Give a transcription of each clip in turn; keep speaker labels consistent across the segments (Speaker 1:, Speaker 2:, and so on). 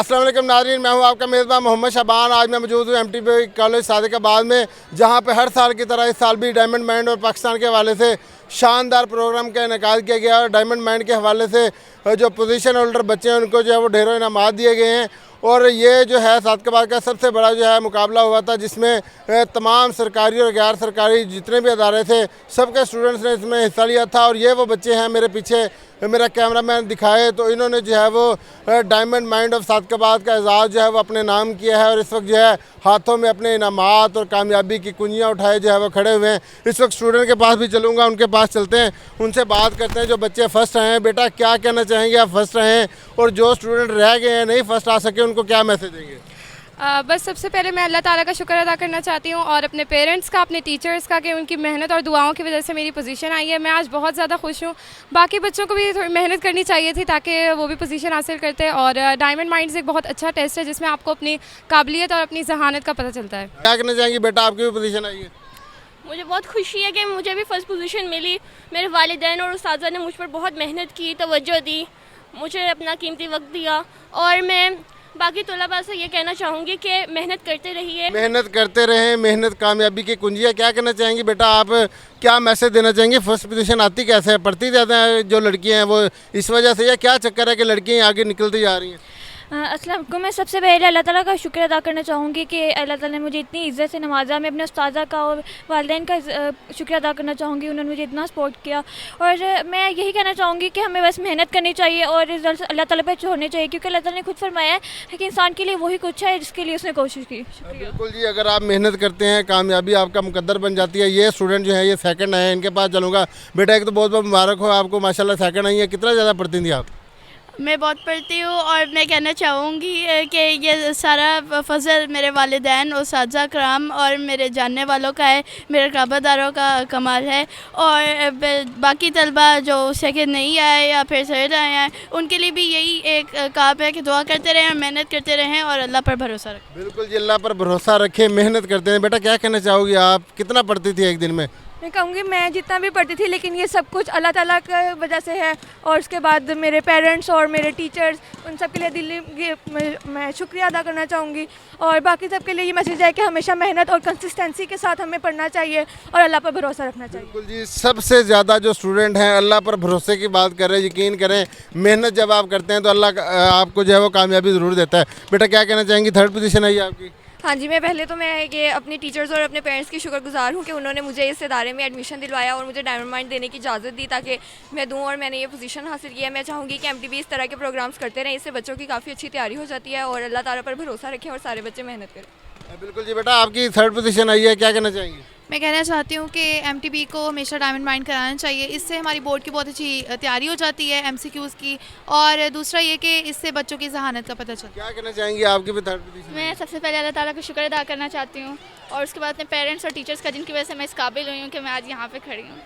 Speaker 1: अस्सलाम वालेकुम नाज़रीन, मैं हूं आपका मेज़बान मोहम्मद शाबान। आज मैं मौजूद हूं MTB कॉलेज सादिकाबाद में, जहां पे हर साल की तरह इस साल भी डायमंड माइंड और पाकिस्तान के हवाले से शानदार प्रोग्राम का इनेकाद किया गया। और डायमंड माइंड के हवाले से जो पोजीशन होल्डर बच्चे हैं उनको जो है वो ढेरों इनामात दिए गए हैं। और ये जो है सादिकाबाद का सबसे बड़ा जो है मुकाबला हुआ था, जिसमें तमाम सरकारी और गैर सरकारी जितने भी अदारे थे सबके स्टूडेंट्स ने इसमें हिस्सा लिया था। और ये वो बच्चे हैं, मेरे पीछे मेरा कैमरामैन दिखाए तो इन्होंने जो है वो डायमंड माइंड ऑफ सादिकाबाद का एजाज़ जो है वो अपने नाम किया है। और इस वक्त जो है हाथों में अपने इनामात और कामयाबी की कुंजियाँ उठाए जो है वो खड़े हुए हैं। इस वक्त स्टूडेंट के पास भी चलूँगा, उनके पास चलते हैं, उनसे बात करते हैं। जो बच्चे फ़र्स्ट रहे हैं, बेटा क्या कहना चाहेंगे आप फ़र्स्ट रहे हैं, और जो स्टूडेंट रह गए हैं नहीं फ़र्स्ट आ सके उनको क्या मैसेज देंगे?
Speaker 2: बस सबसे पहले मैं अल्लाह ताला का शुक्र अदा करना चाहती हूँ और अपने पेरेंट्स का, अपने टीचर्स का, कि उनकी मेहनत और दुआओं की वजह से मेरी पोजीशन आई है। मैं आज बहुत ज़्यादा खुश हूँ। बाकी बच्चों को भी थोड़ी मेहनत करनी चाहिए थी ताकि वो भी पोजीशन हासिल करते। और डायमंड माइंड्स एक बहुत अच्छा टेस्ट है जिसमें आपको अपनी काबिलियत और अपनी जहानत का पता चलता है।
Speaker 1: क्या कहना चाहेंगी बेटा, आपकी भी पोजीशन आई है?
Speaker 3: मुझे बहुत खुशी है कि मुझे भी फ़र्स्ट पोजीशन मिली। मेरे वालिदैन और उस्ताज़ा ने मुझ पर बहुत मेहनत की, तवज्जो दी, मुझे अपना कीमती वक्त दिया। और मैं बाकी तलबा से ये कहना चाहूँगी कि मेहनत करते रहिए,
Speaker 1: मेहनत करते रहें, मेहनत कामयाबी की कुंजी है। क्या कहना चाहेंगी बेटा, आप क्या मैसेज देना चाहेंगे? फर्स्ट पोजीशन आती कैसे है? पढ़ती ज़्यादा है जो लड़कियां हैं वो इस वजह से, या क्या चक्कर है कि लड़कियां आगे निकलती जा रही हैं?
Speaker 4: अस्सलाम वालेकुम। मैं सबसे पहले अल्लाह ताला का शुक्र अदा करना चाहूँगी कि अल्लाह ताला ने मुझे इतनी इज़्ज़त से नवाजा। मैं अपने उस्ताज़ा का और वालिदैन का शुक्र अदा करना चाहूँगी, उन्होंने मुझे इतना सपोर्ट किया। और मैं यही कहना चाहूँगी कि हमें बस मेहनत करनी चाहिए और रिजल्ट अल्लाह ताला पे छोड़ने चाहिए, क्योंकि अल्लाह ताला ने खुद फरमाया है कि इंसान के लिए वही कुछ है जिसके लिए उसने कोशिश की।
Speaker 1: बिल्कुल जी, अगर आप मेहनत करते हैं कामयाबी आपका मुकद्दर बन जाती है। ये स्टूडेंट जो है ये सेकंड है, इनके पास चलूँगा। बेटा एक तो बहुत बहुत मुबारक हो आपको, माशाल्लाह सेकंड आई है। कितना ज़्यादा पढ़ती थी आप?
Speaker 5: मैं बहुत पढ़ती हूँ और मैं कहना चाहूँगी कि ये सारा फजल मेरे वालिदैन और उस्ताज़ा कराम और मेरे जानने वालों का है, मेरे क़राबादारों का कमाल है। और बाकी तलबा जो सेकंड नहीं आए या फिर थर्ड आए हैं, उनके लिए भी यही एक काम है कि दुआ करते रहें, मेहनत करते रहें और अल्लाह पर भरोसा रखें।
Speaker 1: बिल्कुल जी, अल्लाह पर भरोसा रखें, मेहनत करते हैं। बेटा क्या कहना चाहोगी आप, कितना पढ़ती थी एक दिन में?
Speaker 6: मैं कहूँगी मैं जितना भी पढ़ती थी, लेकिन ये सब कुछ अल्लाह ताला की वजह से है। और उसके बाद मेरे पेरेंट्स और मेरे टीचर्स, उन सब के लिए मैं शुक्रिया अदा करना चाहूँगी। और बाकी सब के लिए ये मैसेज है कि हमेशा मेहनत और कंसिस्टेंसी के साथ हमें पढ़ना चाहिए और अल्लाह पर भरोसा रखना चाहिए।
Speaker 1: बिल्कुल जी, सबसे ज़्यादा जो स्टूडेंट हैं अल्लाह पर भरोसे की बात कर रहे हैं। यकीन करें, मेहनत जब आप करते हैं तो अल्लाह आपको जो है वो कामयाबी ज़रूर देता है। बेटा क्या कहना चाहेंगी, थर्ड पोजीशन आई है आपकी?
Speaker 6: हाँ जी, मैं पहले तो मैं ये अपनी टीचर्स और अपने पेरेंट्स की शुक्रगुजार हूँ कि उन्होंने मुझे इस इदारे में एडमिशन दिलवाया और मुझे डायमंड माइंड देने की इजाज़त दी ताकि मैं दूँ, और मैंने ये पोजीशन हासिल की है। मैं चाहूँगी कि MTB इस तरह के प्रोग्राम्स करते रहें, इससे बच्चों की काफ़ी अच्छी तैयारी हो जाती है। और अल्लाह ताला पर भरोसा रखें और सारे बच्चे मेहनत करें।
Speaker 1: बिल्कुल जी, बेटा आपकी थर्ड पोजीशन आई है, क्या कहना चाहेंगी?
Speaker 7: मैं कहना चाहती हूँ कि MTB को हमेशा डायमंड माइंड कराना चाहिए। इससे हमारी बोर्ड की बहुत अच्छी तैयारी हो जाती है, MCQs की। और दूसरा ये कि इससे बच्चों की जहानत का पता चलता है।
Speaker 1: क्या कहना चाहेंगी, आपकी भी थर्ड पोजीशन?
Speaker 3: मैं सबसे पहले अल्लाह ताला का शुक्र अदा करना चाहती हूँ और उसके बाद अपने पेरेंट्स और टीचर्स का, जिनकी वजह से मैं इस काबिल हुई हूँ कि मैं आज यहाँ पे खड़ी हूँ।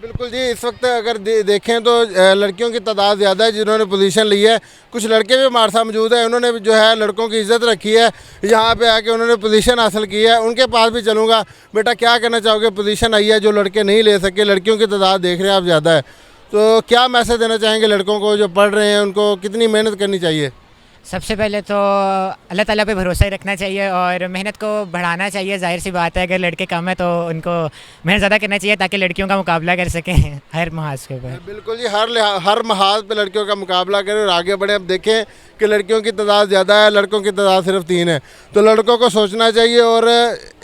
Speaker 1: बिल्कुल जी, इस वक्त अगर देखें तो लड़कियों की तादाद ज़्यादा है जिन्होंने पोजीशन ली है। कुछ लड़के भी हमारे साथ मौजूद हैं, उन्होंने जो है लड़कों की इज़्ज़त रखी है, यहाँ पे आके उन्होंने पोजीशन हासिल की है। उनके पास भी चलूँगा। बेटा क्या कहना चाहोगे, पोजीशन आई है जो लड़के नहीं ले सके, लड़कियों की तादाद देख रहे हैं आप ज़्यादा है, तो क्या मैसेज देना चाहेंगे लड़कों को जो पढ़ रहे हैं, उनको कितनी मेहनत करनी चाहिए?
Speaker 8: सबसे पहले तो अल्लाह ताला पे भरोसा ही रखना चाहिए और मेहनत को बढ़ाना चाहिए। जाहिर सी बात है, अगर लड़के कम है तो उनको मेहनत ज़्यादा करना चाहिए ताकि लड़कियों का मुकाबला कर सकें हर महाज के ऊपर।
Speaker 1: बिल्कुल जी, हर महाज पे लड़कियों का मुकाबला करें और आगे बढ़ें। अब देखें कि लड़कियों की तादाद ज़्यादा है, लड़कों की तादाद सिर्फ 3 है, तो लड़कों को सोचना चाहिए। और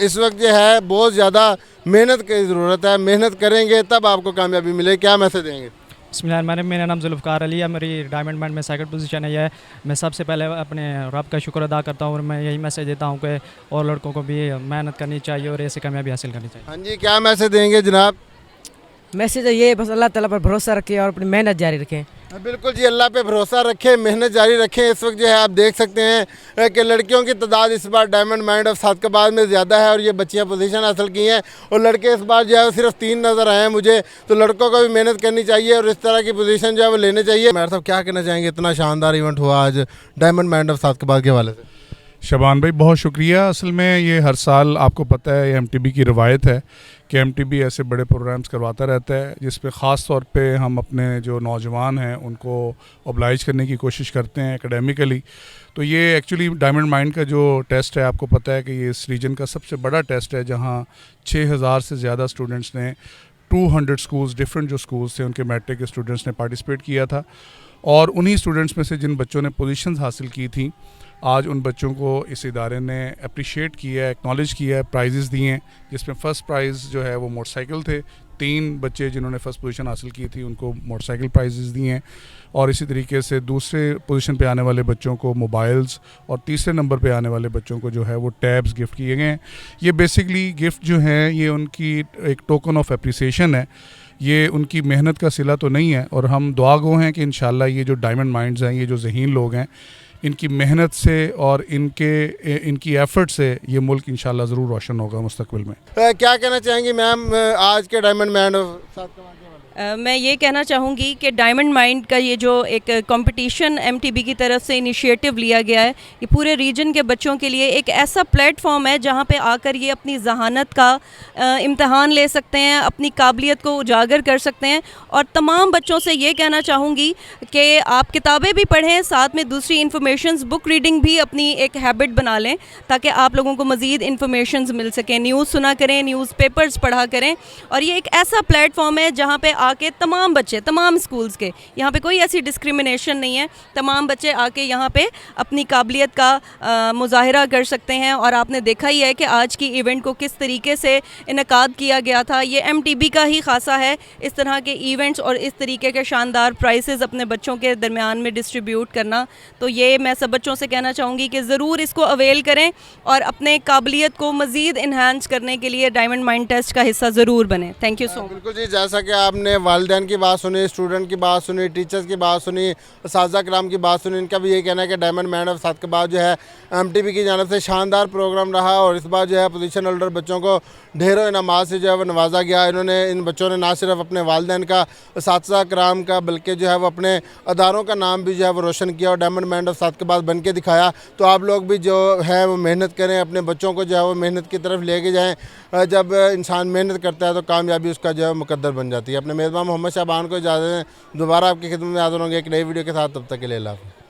Speaker 1: इस वक्त जो है बहुत ज़्यादा मेहनत की ज़रूरत है, मेहनत करेंगे तब आपको कामयाबी मिले। क्या मैसेज देंगे?
Speaker 9: बिस्मिल्लाहिर्रहमानिर्रहीम। मेरा नाम जुल्फ़कार अली है, मेरी डायमंड माइंड में सेकंड पोजीशन है। मैं सबसे पहले अपने रब का शुक्र अदा करता हूँ और मैं यही मैसेज देता हूँ कि और लड़कों को भी मेहनत करनी चाहिए और ऐसे कामयाबी हासिल करनी चाहिए।
Speaker 1: हाँ जी, क्या मैसेज देंगे जनाब?
Speaker 10: मैसेज ये बस अल्लाह ताला पर भरोसा रखें और अपनी मेहनत जारी रखें।
Speaker 1: बिल्कुल जी, अल्लाह पे भरोसा रखें, मेहनत जारी रखें। इस वक्त जो है आप देख सकते हैं कि लड़कियों की तादाद इस बार डायमंड माइंड ऑफ सादिकाबाद में ज़्यादा है और ये बच्चियां पोजीशन हासिल की हैं। और लड़के इस बार जो है सिर्फ 3 नज़र आए हैं मुझे, तो लड़कों को भी मेहनत करनी चाहिए और इस तरह की पोजीशन जो है वो लेने चाहिए। मेरे साहब क्या कहना चाहेंगे, इतना शानदार इवेंट हुआ आज डायमंड माइंड ऑफ सादिकाबाद के हवाले से?
Speaker 11: शबान भाई बहुत शुक्रिया। असल में ये हर साल आपको पता है ये एमटीबी की रवायत है कि एमटीबी ऐसे बड़े प्रोग्राम्स करवाता रहता है जिस पे ख़ास तौर पे हम अपने जो नौजवान हैं उनको ओबलाइज करने की कोशिश करते हैं एकेडमिकली। तो ये एक्चुअली डायमंड माइंड का जो टेस्ट है आपको पता है कि ये इस रीजन का सबसे बड़ा टेस्ट है जहाँ 6000 से ज़्यादा स्टूडेंट्स ने 200 स्कूल्स डिफरेंट जो स्कूल्स थे उनके मैट्रिक के स्टूडेंट्स ने पार्टिसिपेट किया था और उन्हीं स्टूडेंट्स में से जिन बच्चों ने पोजीशंस हासिल की थी आज उन बच्चों को इस इदारे ने अप्रिशिएट किया है, एक्नॉलेज किया है, प्राइजेज़ दिए हैं जिसमें फ़र्स्ट प्राइज़ जो है वो मोटरसाइकिल थे। 3 बच्चे जिन्होंने फ़र्स्ट पोजीशन हासिल की थी उनको मोटरसाइकिल प्राइजेज़ दिए हैं और इसी तरीके से दूसरे पोजीशन पे आने वाले बच्चों को मोबाइल्स और तीसरे नंबर पे आने वाले बच्चों को जो है वो टैब्स गिफ्ट किए गए हैं। ये बेसिकली गिफ्ट जो है ये उनकी एक टोकन ऑफ अप्रिसिएशन है, ये उनकी मेहनत का सिला तो नहीं है और हम दुआ गो हैं कि इंशाल्लाह ये जो डायमंड माइंड्स हैं, ये जो ज़हीन लोग हैं, इनकी मेहनत से और इनकी एफर्ट से ये मुल्क इंशाल्लाह ज़रूर रोशन होगा मुस्तकबिल में।
Speaker 1: क्या कहना चाहेंगी मैम आज के डायमंड मैन
Speaker 12: मैं ये कहना चाहूँगी कि डायमंड माइंड का ये जो एक कंपटीशन एमटीबी की तरफ से इनिशिएटिव लिया गया है ये पूरे रीजन के बच्चों के लिए एक ऐसा प्लेटफॉर्म है जहाँ पे आकर ये अपनी जहानत का इम्तहान ले सकते हैं, अपनी काबिलियत को उजागर कर सकते हैं। और तमाम बच्चों से ये कहना चाहूँगी कि आप किताबें भी पढ़ें, साथ में दूसरी इन्फॉर्मेशंस बुक रीडिंग भी अपनी एक हैबिट बना लें ताकि आप लोगों को मज़ीद इन्फॉर्मेशंस मिल सकें। न्यूज़ सुना करें, न्यूज़पेपर्स पढ़ा करें और ये एक ऐसा प्लेटफॉर्म है जहाँ पे आके तमाम बच्चे, तमाम स्कूल्स के, यहाँ पे कोई ऐसी डिस्क्रिमिनेशन नहीं है, तमाम बच्चे आके यहाँ पे अपनी काबिलियत का मुजाहिरा कर सकते हैं। और आपने देखा ही है कि आज की इवेंट को किस तरीके से इनकाद किया गया था। ये एमटीबी का ही खासा है इस तरह के इवेंट्स और इस तरीके के शानदार प्राइसेस अपने बच्चों के दरमियान में डिस्ट्रीब्यूट करना। तो ये मैं सब बच्चों से कहना चाहूँगी कि ज़रूर इसको अवेल करें और अपने काबिलियत को मज़ीद इन्हांस करने के लिए डायमंड माइंड टेस्ट का हिस्सा ज़रूर बने। Thank you so much.
Speaker 1: बिल्कुल जी, जैसा कि आपने वालिदैन की बात सुनी, स्टूडेंट की बात सुनी, टीचर्स की बात सुनी, साजा कराम की बात सुनी, इनका भी यही कहना है कि डायमंड मैन ऑफ साथ के बाद जो है एमटीबी की जानब से शानदार प्रोग्राम रहा और इस बार जो है पोजीशन होल्डर बच्चों को ढेरों इनामात से जो है वो नवाजा गया। इन बच्चों ने ना सिर्फ अपने वालिदैन का, साजा कराम का, बल्कि जो है वो अपने अदारों का नाम भी जो है वो रोशन किया और डायमंड मैन ऑफ साथ के बाद बन के दिखाया। तो आप लोग भी जो है वो मेहनत करें, अपने बच्चों को जो है वो मेहनत की तरफ लेके जाएँ। जब इंसान मेहनत करता है तो कामयाबी उसका जो है मुकद्दर बन जाती है। अपने मेज़बान मोहम्मद शाबान को इजाज़त दें, दोबारा आपकी खिदमत में हाज़िर होंगे एक नई वीडियो के साथ। तब तक के लिए अल्लाह हाफ़िज़।